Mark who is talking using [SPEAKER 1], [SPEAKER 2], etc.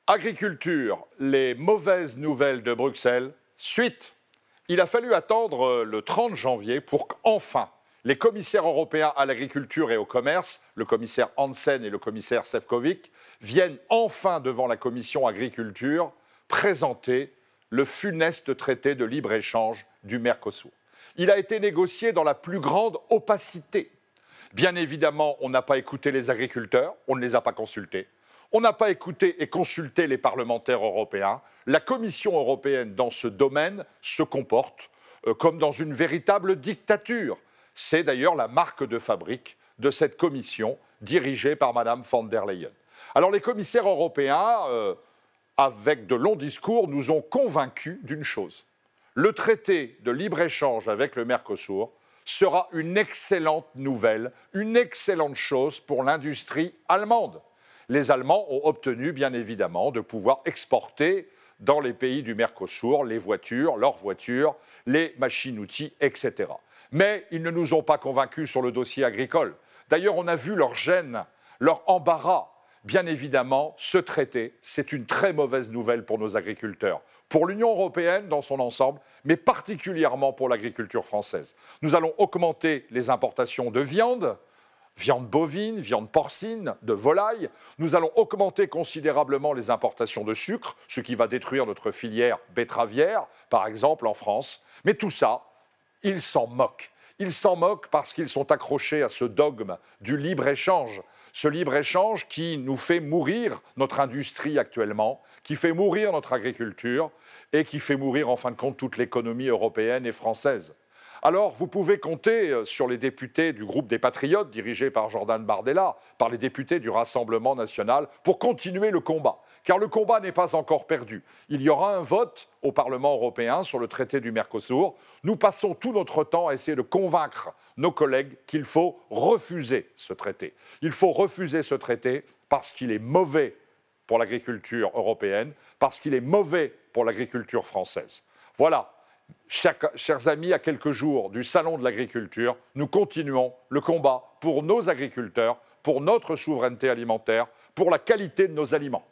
[SPEAKER 1] Agriculture, les mauvaises nouvelles de Bruxelles. Suite, il a fallu attendre le 30 janvier pour qu'enfin les commissaires européens à l'agriculture et au commerce, le commissaire Hansen et le commissaire Šefčovič, viennent enfin devant la commission agriculture présenter le funeste traité de libre-échange du Mercosur. Il a été négocié dans la plus grande opacité. Bien évidemment, on n'a pas écouté les agriculteurs, on ne les a pas consultés. On n'a pas écouté et consulté les parlementaires européens. La Commission européenne, dans ce domaine, se comporte comme dans une véritable dictature. C'est d'ailleurs la marque de fabrique de cette commission dirigée par Mme von der Leyen. Alors les commissaires européens, avec de longs discours, nous ont convaincus d'une chose. Le traité de libre-échange avec le Mercosur sera une excellente nouvelle, une excellente chose pour l'industrie allemande. Les Allemands ont obtenu, bien évidemment, de pouvoir exporter dans les pays du Mercosur les voitures, leurs voitures, les machines-outils, etc. Mais ils ne nous ont pas convaincus sur le dossier agricole. D'ailleurs, on a vu leur gêne, leur embarras. Bien évidemment, ce traité, c'est une très mauvaise nouvelle pour nos agriculteurs, pour l'Union européenne dans son ensemble, mais particulièrement pour l'agriculture française. Nous allons augmenter les importations de viande bovine, viande porcine, de volaille. Nous allons augmenter considérablement les importations de sucre, ce qui va détruire notre filière betteravière, par exemple, en France. Mais tout ça, ils s'en moquent. Ils s'en moquent parce qu'ils sont accrochés à ce dogme du libre-échange. Ce libre-échange qui nous fait mourir notre industrie actuellement, qui fait mourir notre agriculture et qui fait mourir en fin de compte toute l'économie européenne et française. Alors, vous pouvez compter sur les députés du groupe des Patriotes, dirigés par Jordan Bardella, par les députés du Rassemblement national, pour continuer le combat. Car le combat n'est pas encore perdu. Il y aura un vote au Parlement européen sur le traité du Mercosur. Nous passons tout notre temps à essayer de convaincre nos collègues qu'il faut refuser ce traité. Il faut refuser ce traité parce qu'il est mauvais pour l'agriculture européenne, parce qu'il est mauvais pour l'agriculture française. Voilà. Chers amis, à quelques jours du Salon de l'agriculture, nous continuons le combat pour nos agriculteurs, pour notre souveraineté alimentaire, pour la qualité de nos aliments.